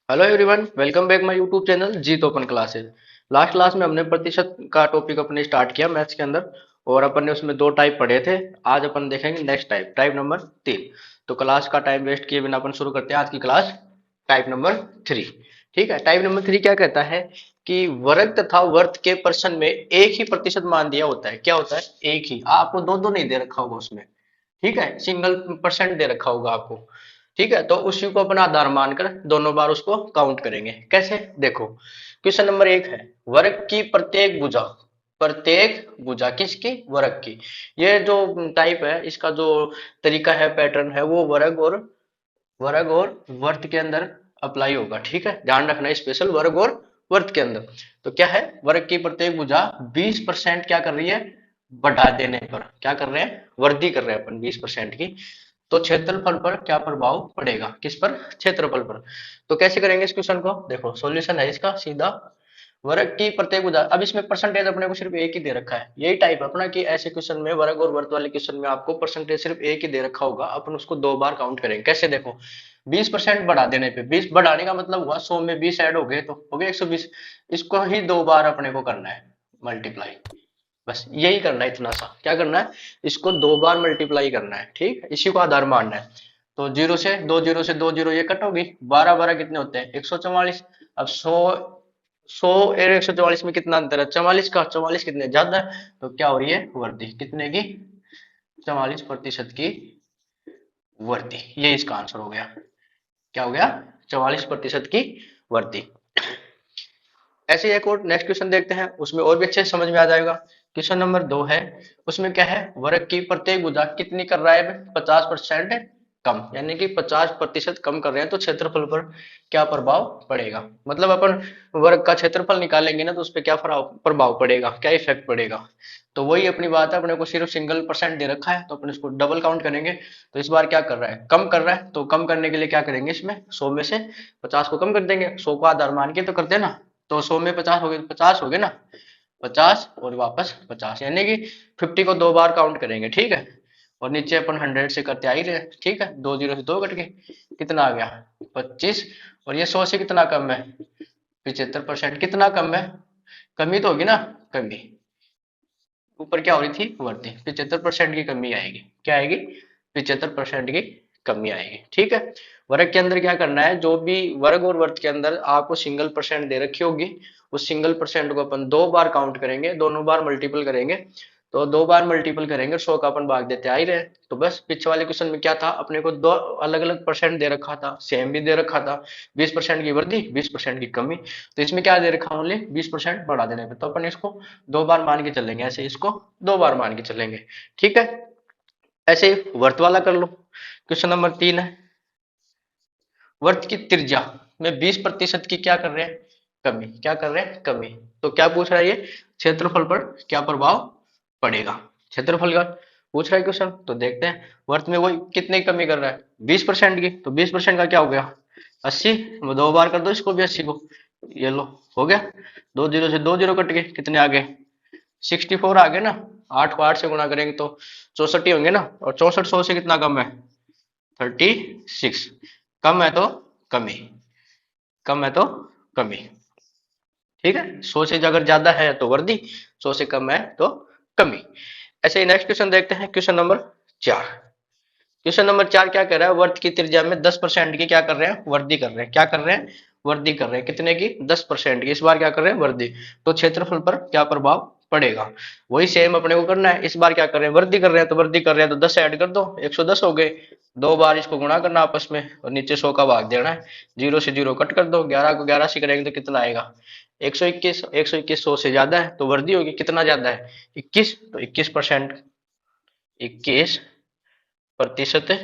Hello everyone, welcome back my YouTube channel Jeet open classes. Last class में हमने प्रतिशत का टॉपिक अपने स्टार्ट किया मैथ्स के अंदर, और अपन ने उसमें दो टाइप पढ़े थे। आज अपन देखेंगे नेक्स्ट टाइप, टाइप नंबर 3। तो क्लास का टाइम वेस्ट किए बिना अपन शुरू करते हैं आज की क्लास, टाइप नंबर 3। ठीक है, टाइप नंबर 3 क्या कहता है कि वर्ग तथा वर्त के प्रश्न में एक ही प्रतिशत मान दिया होता है। क्या होता है? एक ही। आपको दो दो नहीं दे रखा होगा उसमें। ठीक है, सिंगल परसेंट दे रखा होगा आपको। ठीक है, तो उसी को अपना आधार मानकर दोनों बार उसको काउंट करेंगे। कैसे? देखो, क्वेश्चन नंबर 1 है, वर्ग की प्रत्येक भुजा। प्रत्येक भुजा किसकी? वर्ग की। ये जो टाइप है, इसका जो तरीका है, पैटर्न है, वो वर्ग और वर्त के अंदर अप्लाई होगा। ठीक है, ध्यान रखना, स्पेशल वर्ग और वर्त के अंदर। तो क्या है, वर्ग की प्रत्येक भुजा 20% क्या कर रही है? बढ़ा देने पर क्या कर रहे हैं? वृद्धि कर रहे हैं अपन 20% की। तो क्षेत्रफल पर क्या प्रभाव पड़ेगा? किस पर? क्षेत्रफल पर। तो कैसे करेंगे इस क्वेश्चन को? देखो, सॉल्यूशन है इसका सीधा। वर्ग की प्रत्येक उदाहरण, अब इसमें परसेंटेज अपने को सिर्फ एक ही दे रखा है। यही टाइप अपना कि ऐसे क्वेश्चन में, वर्ग और वर्त वाले क्वेश्चन में आपको परसेंटेज सिर्फ एक ही दे रखा होगा, अपन उसको दो बार काउंट करेंगे। कैसे? देखो, 20% बढ़ा देने पे, 20 बढ़ाने का मतलब हुआ 100 में 20 ऐड हो गए तो हो गए 120। इसको ही दो बार अपने को करना है, मल्टीप्लाई। बस यही करना है, इतना सा। क्या करना है? इसको दो बार मल्टीप्लाई करना है। ठीक, इसी को आधार मानना है। तो जीरो से दो जीरो ये कट होगी, 12 12 कितने होते हैं? 144। अब 100, 100 और 144 में कितना अंतर है? 44 का। 44 कितने ज्यादा है, तो क्या हो रही है? वृद्धि। कितने की? 44% की वृद्धि। ये इसका आंसर हो गया। क्या हो गया? 44% की वृद्धि। ऐसे ही एक और नेक्स्ट क्वेश्चन देखते हैं, उसमें और भी अच्छे से समझ में आ जाएगा। क्वेश्चन नंबर 2 है, उसमें क्या है, वर्ग की प्रत्येक भुजा कितनी कर रहा है? 50% कम, यानी कि 50% कम कर रहे हैं, तो क्षेत्रफल पर क्या प्रभाव पड़ेगा? मतलब अपन वर्ग का क्षेत्रफल निकालेंगे ना, तो उस पर क्या प्रभाव पड़ेगा, क्या इफेक्ट पड़ेगा? तो वही अपनी बात है, अपने को सिर्फ सिंगल परसेंट दे रखा है, तो अपन इसको डबल काउंट करेंगे। तो इस बार क्या कर रहा है? कम कर रहा है। तो कम करने के लिए क्या करेंगे, इसमें 100 में से 50 को कम कर देंगे। 100 को आधार मान के तो करते हैं ना। तो 100 में 50 हो गए, 50 हो गए ना। 50 और वापस 50, यानी कि 50 को दो बार काउंट करेंगे। ठीक है, और नीचे अपन 100 से करते आ ही रहे। ठीक है, दो जीरो से दो कट के कितना आ गया? 25। और ये 100 से कितना कम है? 75%। कितना कम है? कमी तो होगी ना। कमी। ऊपर क्या हो रही थी? वृद्धि। 75% की कमी आएगी। क्या आएगी? 75% की कमी आएगी। ठीक है, वर्ग के अंदर क्या करना है, जो भी वर्ग और वर्ग के अंदर आपको सिंगल परसेंट दे रखी होगी, उस सिंगल परसेंट को अपन दो बार काउंट करेंगे, दोनों बार मल्टीपल करेंगे। तो दो बार मल्टीपल करेंगे, 100 का अपन भाग देते आ ही रहे। तो बस पीछे वाले क्वेश्चन में क्या था, अपने को दो अलग अलग परसेंट दे रखा था, सेम भी दे रखा था। 20% की वृद्धि, 20% की कमी। तो इसमें क्या दे रखा? ओनली 20% बढ़ा देने पे। तो अपन इसको दो बार मान के चलेंगे, ऐसे इसको दो बार मान के चलेंगे। ठीक है, ऐसे ही वर्त वाला कर लो। क्वेश्चन नंबर 3 है, वर्त की त्रिज्या में 20% की क्या कर रहे हैं? कमी। क्या कर रहे हैं? कमी। तो क्या पूछ रहा है ये? क्षेत्रफल पर क्या प्रभाव पड़ेगा? क्षेत्रफल का पूछ रहा है क्वेश्चन। तो देखते हैं, वर्त में वो कितने की कमी कर रहा है? 20% की। तो 20% का क्या हो गया? 80। दो बार कर दो इसको भी 80 को। ये लो, हो गया। दो जीरो से दो जीरो कट गए, कितने आ गए? 64 आ गए ना। 8 को 8 से गुणा करेंगे तो 64 ही होंगे ना। और 64 100 से कितना कम है? 36। कम है तो कमी। कम है तो कमी। ठीक है, 100 से अगर ज्यादा है तो वृद्धि, 100 से कम है तो कमी। ऐसे ही नेक्स्ट क्वेश्चन देखते हैं, क्वेश्चन नंबर 4। क्वेश्चन नंबर 4 क्या कर रहा है, वर्त की त्रिज्या में 10% की क्या कर रहे हैं? वृद्धि कर रहे हैं। क्या कर रहे हैं? वृद्धि कर रहे हैं। कितने की? 10% की। इस बार क्या कर रहे हैं? वृद्धि। तो क्षेत्रफल पर क्या प्रभाव पड़ेगा? वही सेम अपने को करना है। इस बार क्या कर रहे हैं? वृद्धि कर रहे हैं। तो वृद्धि कर रहे हैं तो 10 ऐड कर दो, 110 हो गए। दो बार इसको गुणा करना आपस में, और नीचे 100 का भाग देना है। जीरो से जीरो कट कर दो, 11 को 11 से करेंगे तो कितना आएगा? 121। 121 100 से ज्यादा है तो वृद्धि होगी। कितना ज्यादा है? 21। तो 21%, 21%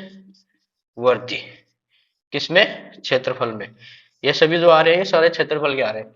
वृद्धि। किसमें? क्षेत्रफल में। ये सभी जो आ रहे हैं, ये सारे क्षेत्रफल के आ रहे हैं।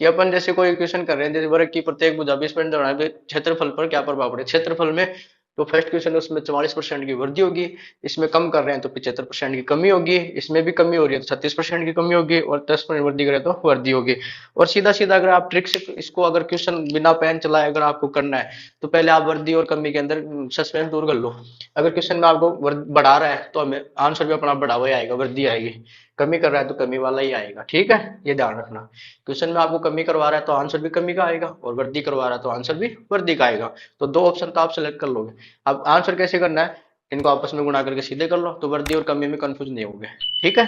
कि अपन जैसे कोई इक्वेशन कर रहे हैं, जैसे वर्ग की प्रत्येक भुजा 20% बढ़ाने पे क्षेत्रफल पर क्या प्रभाव पड़े? क्षेत्रफल में तो फर्स्ट क्वेश्चन है, उसमें 44% की वृद्धि होगी। इसमें कम कर रहे हैं तो 75% की कमी होगी। इसमें भी कमी हो रही है तो 36% की कमी होगी। और 10% वृद्धि करें तो वृद्धि होगी। और सीधा सीधा अगर आप ट्रिक से इसको, अगर क्वेश्चन बिना पेन चलाए अगर आपको करना है, तो पहले आप वृद्धि और कमी के अंदर सस्पेंस दूर कर लो। अगर क्वेश्चन में आपको बढ़ा रहा है, तो हमें आंसर भी अपना बढ़ा हुआ आएगा, वृद्धि आएगी। कमी कर रहा है तो कमी वाला ही आएगा, ठीक है, ये ध्यान रखना। क्वेश्चन में आपको कमी करवा रहा है तो आंसर भी कमी का आएगा, और वृद्धि करवा रहा है तो आंसर भी वृद्धि का आएगा। तो दो ऑप्शन तो आप सेलेक्ट कर लोगे। अब आंसर कैसे करना है, इनको आपस में गुणा करके सीधे कर लो, तो वृद्धि और कमी में कंफ्यूज नहीं होगे, ठीक है।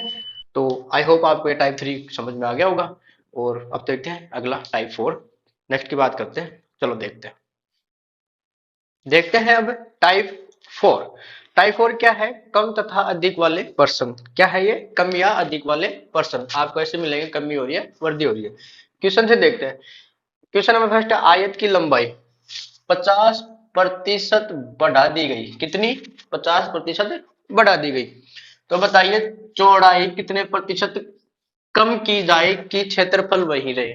तो आई होप आपको ये टाइप 3 समझ में आ गया होगा। और अब देखते हैं अगला टाइप 4, नेक्स्ट की बात करते हैं, चलो देखते हैं। देखते हैं अब टाइप 4। टाइप 4 क्या है, कम तथा अधिक वाले पर्सन। क्या है ये, कम या अधिक वाले पर्सन। आपको ऐसे मिलेंगे, कमी हो रही है, वृद्धि हो रही है। क्वेश्चन से देखते हैं। क्वेश्चन नंबर फर्स्ट है, आयत की लंबाई 50% बढ़ा दी गई। कितनी, 50% बढ़ा दी गई। तो बताइए चौड़ाई कितने प्रतिशत कम की जाए कि क्षेत्रफल वही रहे।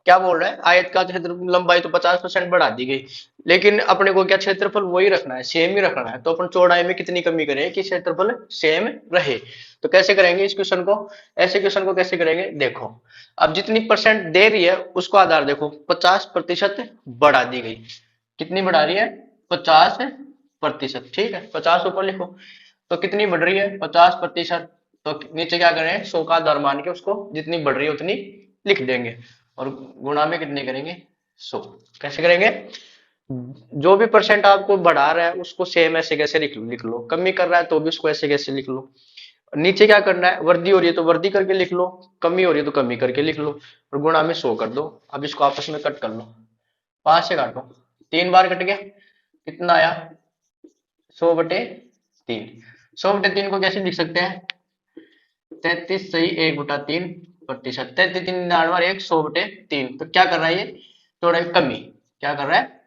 क्या बोल रहा है, आयत का क्षेत्र लंबाई तो 50% बढ़ा दी गई, लेकिन अपने को क्या क्षेत्रफल वही रखना है, सेम ही रखना है। तो अपन चौड़ाई में कितनी कमी करें कि क्षेत्रफल सेम रहे। तो कैसे करेंगे इस क्वेश्चन को, ऐसे क्वेश्चन को कैसे करेंगे, देखो। अब जितनी परसेंट दे रही है उसको आधार देखो, 50% बढ़ा दी गई। कितनी बढ़ा रही है, 50%, ठीक है, 50 ऊपर लिखो। तो कितनी बढ़ रही है, 50%। तो नीचे क्या करें, 100 का दर मान के उसको जितनी बढ़ रही है उतनी लिख देंगे, और गुणा में कितने करेंगे, 100। कैसे करेंगे, जो भी परसेंट आपको बढ़ा रहा है उसको सेम ऐसे कैसे लिख लो, कमी कर रहा है तो भी उसको ऐसे कैसे लिख लो। नीचे क्या करना है, वृद्धि हो रही है तो वृद्धि करके लिख लो, कमी हो रही है तो कमी करके लिख लो, और गुणा में 100 कर दो। अब इसको आपस में कट कर लो, 5 से काटो, 3 बार कट गया, कितना आया, 100/3। 100/3 को कैसे लिख सकते हैं, 33 सही 1/3%। 33 3 9 1 100/3। तो क्या कर रहा है ये, चौड़ाई कमी, क्या कर रहा है,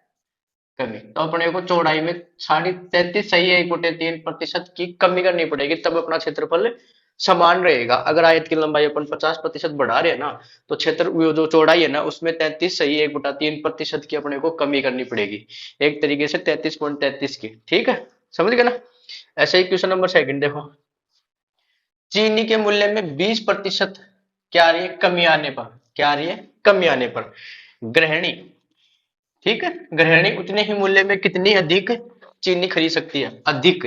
कमी। तो अपने को चौड़ाई में 33 सही 1/3% की कमी करनी पड़ेगी, तब अपना क्षेत्रफल समान रहेगा। अगर आयत की लंबाई अपन 50% बढ़ा रहे हैं ना, तो क्षेत्र वो जो चौड़ाई है ना उसमें 33 सही 1/3% की अपने को कमी करनी पड़ेगी, एक तरीके से 33.33 की, ठीक है, समझ गए ना। ऐसे ही क्वेश्चन नंबर सेकंड देखो, चीनी के मूल्य में 20% क्या आ रही है, कमी आने पर। क्या आ रही है, कमी आने पर। गृहिणी, ठीक है, गृहिणी उतने ही मूल्य में कितनी अधिक चीनी खरीद सकती है, अधिक,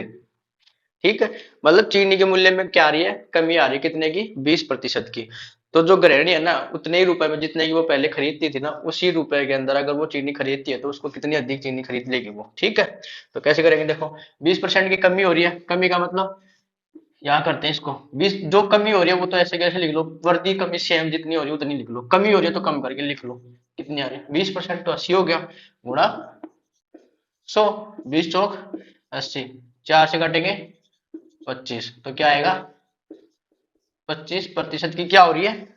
ठीक है। मतलब चीनी के मूल्य में क्या आ रही है, कमी आ रही है, कितने की, 20% की। तो जो गृहिणी है ना, उतने ही रुपए में जितने की वो पहले खरीदती थी ना, उसी रुपए के अंदर अगर वो चीनी खरीदती है तो उसको कितनी अधिक चीनी खरीद लेगी वो, ठीक है। तो कैसे करेंगे, देखो 20% की कमी हो रही है, कमी का मतलब यहाँ करते हैं इसको, 20 जो कमी हो रही है वो तो ऐसे कैसे लिख लो, वर्दी कमी सेम जितनी हो रही है उतनी लिख लो, कमी हो रही है तो कम करके लिख लो। कितनी आ रही है, 20% तो 80 हो गया, गुणा 100, 20 चौक 80, 4 से काटेंगे 25, तो क्या आएगा, 25% की क्या हो रही है,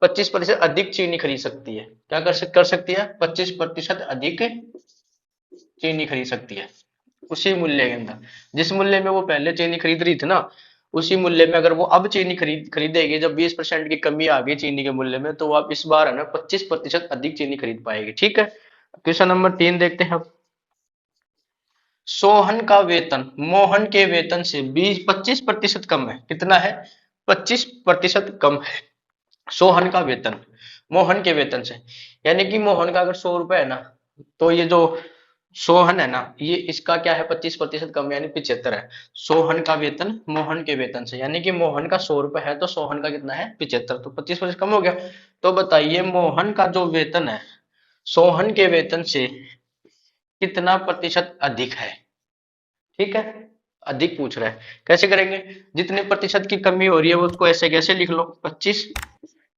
25% अधिक चीनी खरीद सकती है। क्या कर सकती है, 25% अधिक चीनी खरीद सकती है, उसी मूल्य के अंदर, जिस मूल्य में वो पहले चीनी खरीद रही थी ना, उसी मूल्य में अगर वो अब चीनी खरीदेगी, जब 20% की कमी आ गई चीनी के मूल्य में, तो वो अब इस बार है ना 25% अधिक चीनी खरीद पाएगी, ठीक है। क्वेश्चन नंबर 3 देखते हैं अब। सोहन का वेतन मोहन के वेतन से 25% कम है। कितना है, 25% कम है सोहन का वेतन मोहन के वेतन से। यानी कि मोहन का अगर 100 रुपए है ना, तो ये जो सोहन है ना, ये इसका क्या है, 25% कम, यानी 75 है सोहन का वेतन मोहन के वेतन से। यानी कि मोहन का 100 रुपए है तो सोहन का कितना है, 75, तो 25% कम हो गया। तो बताइए मोहन का जो वेतन है सोहन के वेतन से कितना प्रतिशत अधिक है, ठीक है, अधिक पूछ रहा है। कैसे करेंगे, जितने प्रतिशत की कमी हो रही है वो उसको ऐसे कैसे लिख लो, 25,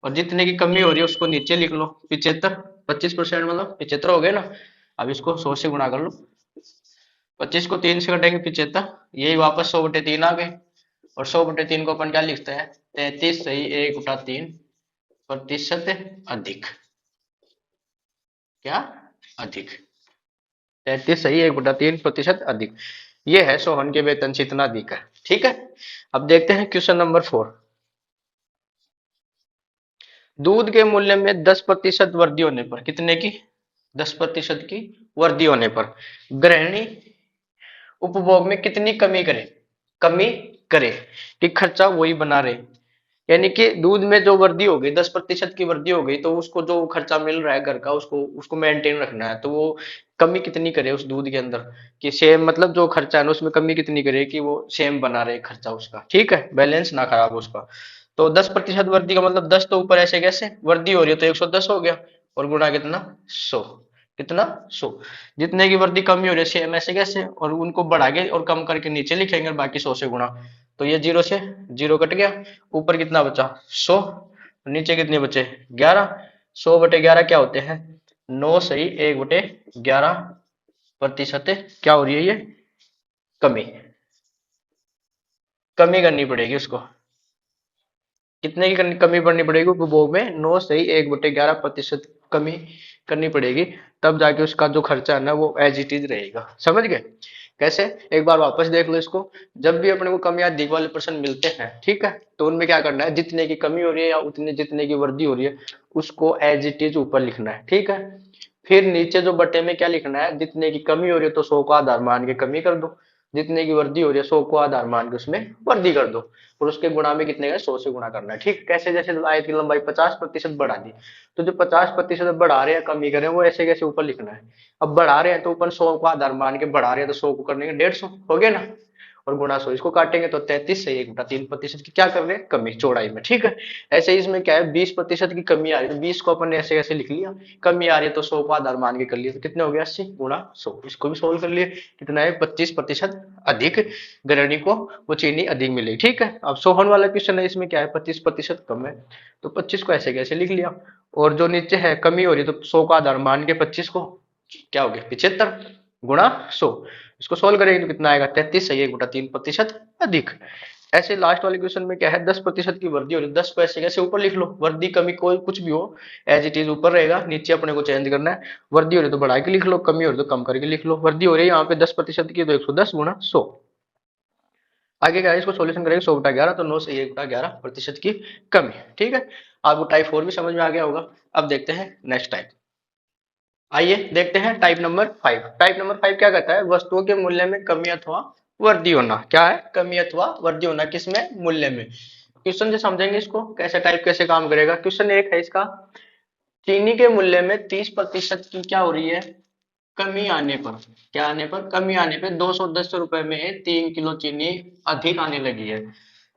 और जितने की कमी हो रही है उसको नीचे लिख लो, 75। 25% मतलब 75 हो गए ना। अब इसको 100 से गुणा कर लो, 25 को 3 से कटेंगे 75, यही वापस 100/3 आ गए। और 100/3 को अपन क्या लिखते हैं, 33 सही 1/3% अधिक। क्या, अधिक, 33 सही 1/3% अधिक। ये है सोहन के वेतन से इतना अधिक है, ठीक है। अब देखते हैं क्वेश्चन नंबर 4। दूध के मूल्य में 10% वृद्धि होने पर, कितने की, 10% की वृद्धि होने पर गृहिणी उपभोग में कितनी कमी करे कि खर्चा वही बना रहे। यानी कि दूध में जो वृद्धि हो गई, 10% की वृद्धि हो गई, तो उसको जो खर्चा मिल रहा है घर का उसको उसको मेंटेन रखना है, तो वो कमी कितनी करे उस दूध के अंदर, कि सेम मतलब जो खर्चा है ना उसमें कमी कितनी करे कि वो सेम बना रहे खर्चा उसका, ठीक है, बैलेंस ना खराब हो उसका। तो 10% वृद्धि का मतलब 10 तो ऊपर ऐसे कैसे वृद्धि हो रही है तो 110 हो गया, और गुणा कितना 100, कितना 100। जितने की वृद्धि कमी हो रही है सेम ऐसे कैसे, और उनको बढ़ा के और कम करके नीचे लिखेंगे और बाकी 100 से गुणा। तो ये जीरो से जीरो कट गया, ऊपर कितना बचा 100, नीचे कितने बचे 11। 100/11 क्या होते हैं 9 सही 1/11 प्रतिशत क्या हो रही है ये कमी, कमी करनी पड़ेगी उसको। कितने की कमी पड़नी पड़ेगी उपभोग में 9 सही 1/11% कमी करनी पड़ेगी, तब जाके उसका जो खर्चा है ना वो एज इट इज रहेगा। समझ गए कैसे, एक बार वापस देख लो इसको। जब भी अपने को कम या अधिक वाले प्रश्न मिलते हैं ठीक है, तो उनमें क्या करना है, जितने की कमी हो रही है या उतने जितने की वृद्धि हो रही है उसको एज इट इज ऊपर लिखना है ठीक है। फिर नीचे जो बटे में क्या लिखना है, जितने की कमी हो रही है तो 100 को आधार मान के कमी कर दो, जितने की वृद्धि हो रही है 100 को आधार मान के उसमें वृद्धि कर दो, और उसके गुणा में कितने का 100 से गुणा करना है ठीक। कैसे, जैसे आयत की लंबाई 50% बढ़ा दी, तो जो 50% बढ़ा रहे हैं कमी करें वो ऐसे कैसे ऊपर लिखना है। अब बढ़ा रहे हैं तो ऊपर 100 को आधार मान के बढ़ा रहे हैं, तो 100 को करने के 150 हो गया ना, और गुणा 100 इसको काटेंगे तो 33 से 1/3% की क्या कर रहे हैं कमी चौड़ाई में ठीक है। ऐसे ही इसमें क्या है 20% की कमी आ रही है, तो 20 को अपन ने ऐसे कैसे लिख लिया, कमी आ रही है तो 100 को आधार मान के कर लिया, तो कितने हो गया 80 गुणा 100, इसको भी सोल्व कर लिए। कितना है 25% अधिक गृहिणी को वो चीनी अधिक मिलेगी ठीक है। अब सोहन वाला क्वेश्चन है, इसमें क्या है 25% कम है, तो 25 को ऐसे कैसे लिख लिया, और जो नीचे है कमी हो रही है तो 100 का आधार मान के 25 को क्या हो गया 75 गुणा 100, इसको सोल्व करेंगे तो कितना आएगा 33 सही 1/3% अधिक। ऐसे लास्ट वाले क्वेश्चन में क्या है 10% की वृद्धि हो रही है, 10 को ऐसे कैसे ऊपर लिख लो, वृद्धि कमी कोई कुछ भी हो एज इट इज ऊपर रहेगा, नीचे अपने को चेंज करना है। वृद्धि हो रही है तो बढ़ा के लिख लो, कमी हो रही है तो कम करके लिख लो। वृद्धि हो रही है यहाँ पे 10% की, तो 110 गुणा 100। आगे क्या है इसको सोल्यूशन करेंगे 100/11, तो 9 से 1/11% की कमी ठीक है। आपको टाइप 4 भी समझ में आ गया होगा। अब देखते हैं नेक्स्ट टाइप। आइए देखते हैं टाइप नंबर 5। टाइप नंबर 5 क्या कहता है, वस्तुओं के मूल्य में कमी अथवा वृद्धि होना। क्या है कमी अथवा वृद्धि होना, किसमें मूल्य में। क्वेश्चन से समझेंगे इसको कैसे टाइप कैसे काम करेगा। क्वेश्चन एक है इसका, चीनी के मूल्य में 30% की क्या हो रही है कमी आने पर, क्या आने पर कमी आने पर 210 रुपए में 3 किलो चीनी अधिक आने लगी है।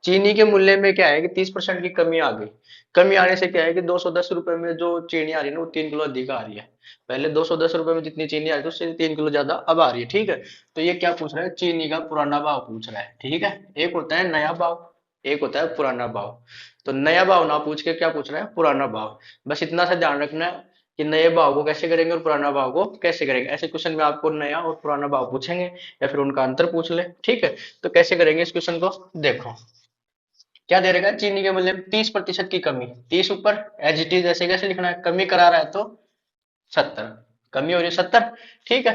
चीनी के मूल्य में क्या है कि 30% की कमी आ गई, कमी आने से क्या है कि 210 रुपए में जो चीनी आ रही है ना वो 3 किलो अधिक आ रही है। पहले 210 रुपए में जितनी चीनी आ रही थी उससे 3 किलो ज्यादा अब आ रही है ठीक है। तो ये क्या पूछ रहा है, चीनी का पुराना भाव पूछ रहा है ठीक है। एक होता है नया भाव, एक होता है पुराना भाव। तो नया भाव ना पूछ के क्या पूछ रहा है पुराना भाव। बस इतना सा ध्यान रखना है कि नए भाव को कैसे करेंगे और पुराना भाव को कैसे करेंगे। ऐसे क्वेश्चन में आपको नया और पुराना भाव पूछेंगे या फिर उनका अंतर पूछ ले ठीक है। तो कैसे करेंगे इस क्वेश्चन को देखो, क्या दे रखा है चीनी के मूल्य में 30% की कमी, 30 ऊपर एज इट इज ऐसे कैसे लिखना है, कमी करा रहा है तो 70, कमी हो रही है 70 ठीक है।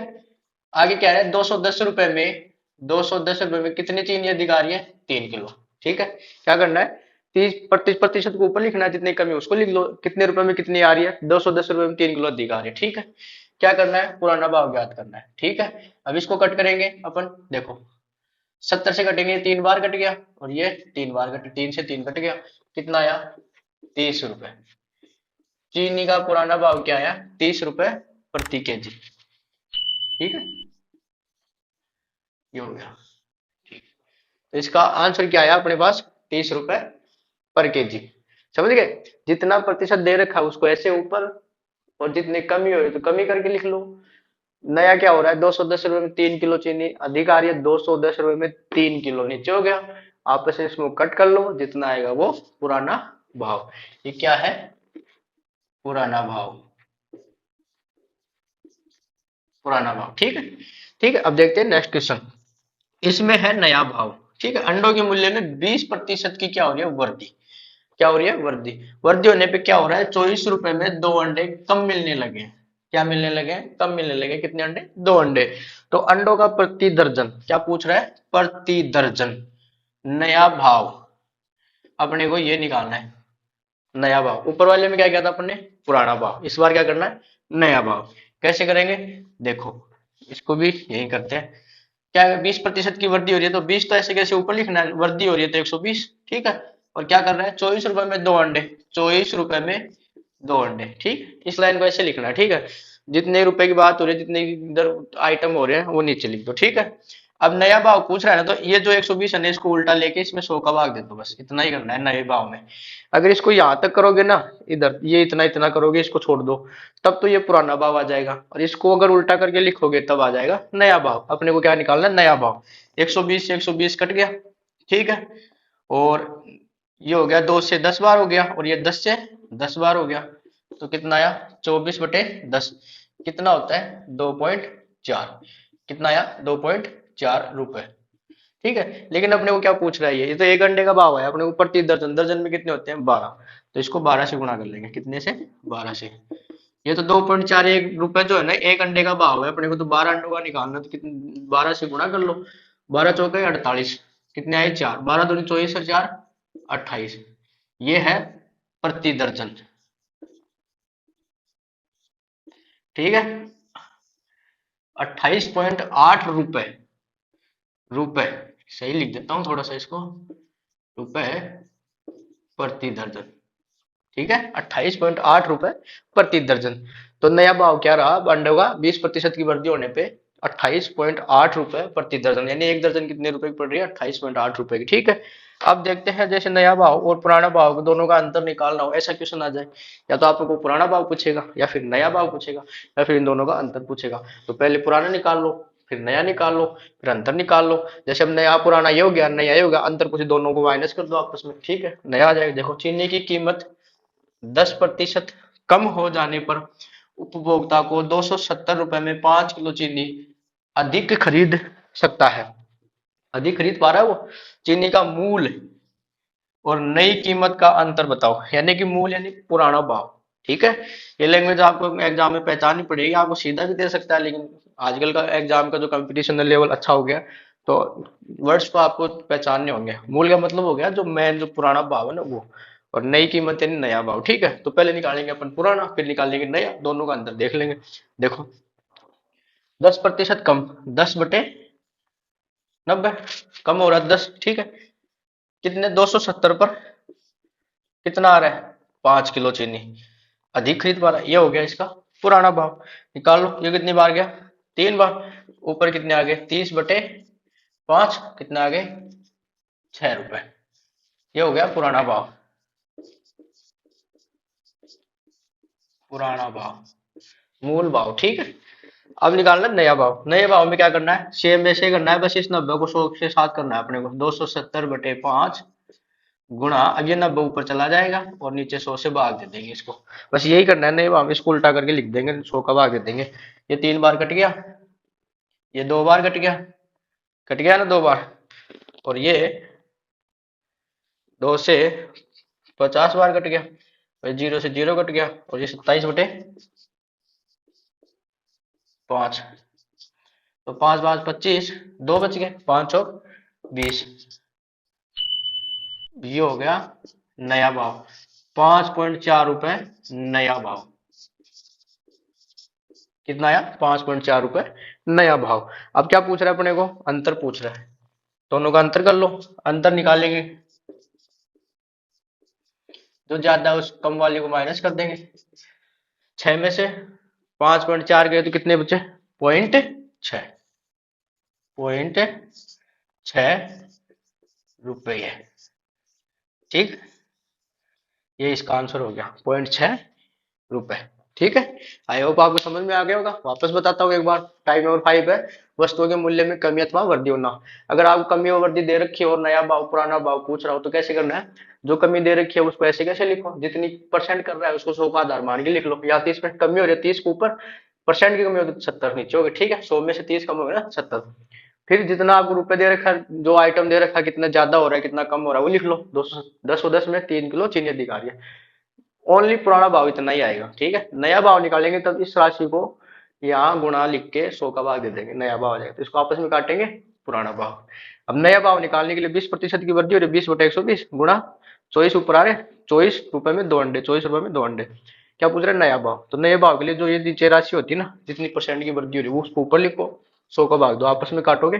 आगे क्या है 210 रुपए में, 210 रुपए में कितनी चीनी अधिक आ रही है 3 किलो ठीक है। क्या करना है 30% को ऊपर लिखना है, जितनी कमी उसको लिख लो, कितने रुपए में कितनी आ रही है 210 रुपए में 3 किलो अधिक आ रही है ठीक है। क्या करना है पुराना भाव ज्ञात करना है ठीक है। अब इसको कट करेंगे अपन देखो, 70 से कटेंगे 3 बार कट गया, और ये 3 बार कटे, 3 से 3 कट गया, कितना आया 30 रुपए। चीनी का पुराना भाव क्या आया 30 रुपए प्रति केजी ठीक है, ये हो गया। तो इसका आंसर क्या आया अपने पास 30 रुपए पर केजी। समझ गए, जितना प्रतिशत दे रखा है उसको ऐसे ऊपर, और जितनी कमी हो रही तो कमी करके लिख लो। नया क्या हो रहा है 210 रुपए में 3 किलो चीनी अधिक आ रही है, 210 रुपए में 3 किलो नीचे हो गया, आपस में इसमें कट कर लो, जितना आएगा वो पुराना भाव। ये क्या है पुराना भाव, पुराना भाव ठीक है। ठीक है अब देखते हैं नेक्स्ट क्वेश्चन। इसमें है नया भाव ठीक है। अंडों के मूल्य में 20% की क्या हो रही है वृद्धि, क्या हो रही है वृद्धि। वृद्धि होने पे क्या हो रहा है 24 रुपए में 2 अंडे कम मिलने लगे, क्या मिलने लगे कम मिलने लगे, कितने अंडे 2 अंडे। तो अंडों का प्रति दर्जन क्या पूछ रहा है प्रति दर्जन नया भाव, अपने को ये निकालना है नया भाव। ऊपर वाले में क्या किया था अपन ने पुराना भाव, इस बार क्या करना है नया भाव। कैसे करेंगे देखो, इसको भी यही करते हैं। क्या है 20% की वृद्धि हो रही है तो 20 तो ऐसे कैसे ऊपर लिखना है, वृद्धि हो रही है तो 120 ठीक है। और क्या कर रहा है 24 रुपए में 2 अंडे, 24 रुपए में 2 अंडे ठीक, इस लाइन को ऐसे लिखना है ठीक है। जितने रुपए की बात हो रही है, जितने इधर आइटम हो रहे हैं वो नीचे लिख दो ठीक है। अब नया भाव पूछ रहा है ना, तो ये जो 120 है ना, इसको उल्टा लेके इसमें 100 का भाग दे दो, बस इतना ही करना है नए भाव में। अगर इसको यहाँ तक करोगे ना, इधर ये इतना इतना करोगे, इसको छोड़ दो, तब तो ये पुराना भाव आ जाएगा, और इसको अगर उल्टा करके लिखोगे तब आ जाएगा नया भाव। अपने को क्या निकालना है? नया भाव। 120 से 120 कट गया, ठीक है। और ये हो गया 2 से 10 बार हो गया, और ये 10 से 10 बार हो गया, तो कितना आया? 24/10। कितना होता है? 2.4। कितना आया? 2.4 रुपए। ठीक है। लेकिन अपने को क्या पूछ रहा है? ये तो एक अंडे का भाव है, अपने को प्रति दर्जन, दर्जन में कितने होते हैं? 12। तो इसको 12 से गुणा कर लेंगे। कितने से? 12 से। ये तो 2.41 रुपए जो है ना, एक अंडे का भाव है, अपने को तो 12 अंडों का निकालना, तो कितने? 12 से गुणा कर लो। 12 चौके 48। कितने आए? 4। 12 दूनी 24 और 4 28। ये है प्रति दर्जन। ठीक है। 28.8 रुपए। रुपए। सही लिख देता हूँ थोड़ा सा इसको। रुपए प्रति दर्जन। ठीक है। 28.8 रुपए प्रति दर्जन। तो नया भाव क्या रहा अंडों का? 20% की वृद्धि होने पे 28.8 रुपए प्रति दर्जन, यानी एक दर्जन कितने रुपए की पड़ रही है? 28.8 रुपए की। ठीक है। अब देखते हैं, जैसे नया भाव और पुराना भाव दोनों का अंतर निकालना हो, ऐसा क्वेश्चन आ जाए, या तो आपको पुराना भाव पूछेगा, या फिर नया भाव पूछेगा, या फिर इन दोनों का अंतर पूछेगा। तो पहले पुराना निकाल लो, फिर नया निकाल लो, फिर अंतर निकाल लो। जैसे अब नया पुराना ये हो गया, नया ये हो गया, अंतर कुछ दोनों को माइनस कर दो आपस में। ठीक है। नया आ जाएगा। देखो, चीनी की कीमत 10% कम हो जाने पर उपभोक्ता को 270 रुपए में 5 किलो चीनी अधिक खरीद सकता है। अधिक खरीद पा रहा है वो। चीनी का मूल और नई कीमत का अंतर बताओ, यानी कि मूल यानी पुराना भाव। ठीक है। ये लैंग्वेज आपको एग्जाम में पहचाननी पड़ेगी। आपको सीधा भी दे सकता है, लेकिन आजकल का एग्जाम का जो कंपटीशन लेवल अच्छा हो गया, तो वर्ड्स को आपको पहचानने होंगे। मूल का मतलब हो गया जो मेन, जो पुराना भाव है ना वो, और नई कीमत यानी नया भाव। ठीक है। तो पहले निकालेंगे अपन पुराना, फिर निकालेंगे नया, दोनों का अंतर देख लेंगे। देखो, 10% कम, 10/90 कम हो रहा है 10। ठीक है। कितने? 270 पर कितना आ रहा है? 5 किलो चीनी अधिक खरीद पा रहा है। ये हो गया इसका पुराना भाव। निकाल लो, ये कितनी बार गया? 3 बार। ऊपर कितने आ गए? 30/5। कितना आ गए? 6 रुपए। ये हो गया पुराना भाव। पुराना भाव, मूल भाव। ठीक है। अब निकालना है नया भाव। नए भाव में क्या करना है? सेम वैसे ही करना है, बस इस 90 को 100 से 7 करना है अपने को। 270/5 गुणा, अब ये 90 ऊपर चला जाएगा और नीचे 100 से भाग दे देंगे इसको। बस यही करना है। नए भाव में इसको उल्टा करके लिख देंगे, 100 का भाग दे देंगे। ये 3 बार कट गया, ये 2 बार कट गया, कट गया ना 2 बार, और ये 2 से 50 बार कट गया, और 0 से 0 कट गया, और ये 27/5। तो 5×5 = 25, 2 बच गए, 5 और 20। ये हो गया नया भाव। 5.4 रुपए नया भाव। कितना आया? 5.4 रुपए नया भाव। अब क्या पूछ रहा है अपने को? अंतर पूछ रहा है। दोनों का अंतर कर लो। अंतर निकालेंगे, जो ज्यादा है उस कम वाले को माइनस कर देंगे। 6 में से 5.4 गए तो कितने बचे? 0.6। 0.6 रुपये। ठीक। ये इसका आंसर हो गया, 0.6 रुपए। ठीक है। आई होप आपको समझ में आ गया होगा। वापस बताता हूँ एक बार। टाइप नंबर 5 है, वस्तुओं के मूल्य में कमी अथवा वृद्धि होना। अगर आपको कमी और वृद्धि दे रखी है और नया भाव पुराना भाव पूछ रहा हो, तो कैसे करना है? जो कमी दे रखी है उसको ऐसे कैसे लिखो? जितनी परसेंट कर रहा है उसको 100 का आधार मान के लिख लो। या 30% कमी हो रही है, 30 के ऊपर परसेंट की कमी हो तो 70 नीचे हो गए। ठीक है। 100 में से 30 कम हो गया ना, 70। फिर जितना आपको रुपए दे रखा है, जो आइटम दे रखा है, कितना ज्यादा हो रहा है कितना कम हो रहा है वो लिख लो। 200, 10 में 3 किलो चीनी अधिकारी है। ओनली पुराना भाव इतना ही आएगा। ठीक है। नया भाव निकालेंगे तब इस राशि को यहाँ गुणा लिख के 100 का भाग दे देंगे, नया भाव आ जाएगा। तो इसको आपस में काटेंगे, पुराना भाव। अब नया भाव निकालने के लिए 20% की वृद्धि हो रही है, 20/120 गुणा 24 ऊपर आ रहे, 24 रुपए में 2 अंडे, 24 रुपए में 2 अंडे। क्या पूछ रहे हैं? नया भाव। तो नए भाव के लिए जो ये नीचे राशि होती है ना, जितनी परसेंट की वृद्धि हो रही है वो उसको ऊपर लिखो, 100 का भाग दो, आपस में काटोगे।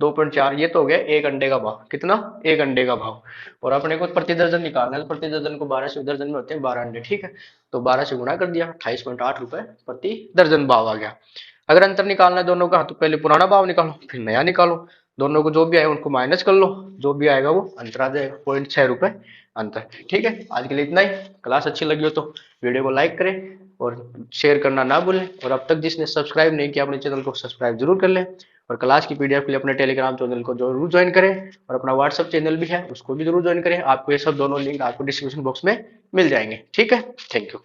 2.4, ये तो हो गया एक अंडे का भाव। कितना? एक अंडे का भाव। और अपने को प्रति दर्जन निकालना है, तो प्रति दर्जन को 12 से दर्जन में होते हैं 12 अंडे। ठीक है। तो 12 से गुणा कर दिया, 28.8 रुपए प्रति दर्जन भाव आ गया। अगर अंतर निकालना है दोनों का, तो पहले पुराना भाव निकालो, फिर नया निकालो। दोनों को जो भी आए उनको माइनस कर लो, जो भी आएगा वो अंतर आ जाएगा, 0.6 रुपए अंतर। ठीक है, आज के लिए इतना ही। क्लास अच्छी लगी हो तो वीडियो को लाइक करें और शेयर करना ना भूलें, और अब तक जिसने सब्सक्राइब नहीं किया अपने चैनल को सब्सक्राइब जरूर कर लें, और क्लास की पीडीएफ के लिए अपने टेलीग्राम चैनल को जरूर ज्वाइन करें, और अपना व्हाट्सअप चैनल भी है उसको भी जरूर ज्वाइन करें। आपको ये सब दोनों लिंक आपको डिस्क्रिप्शन बॉक्स में मिल जाएंगे। ठीक है, थैंक यू।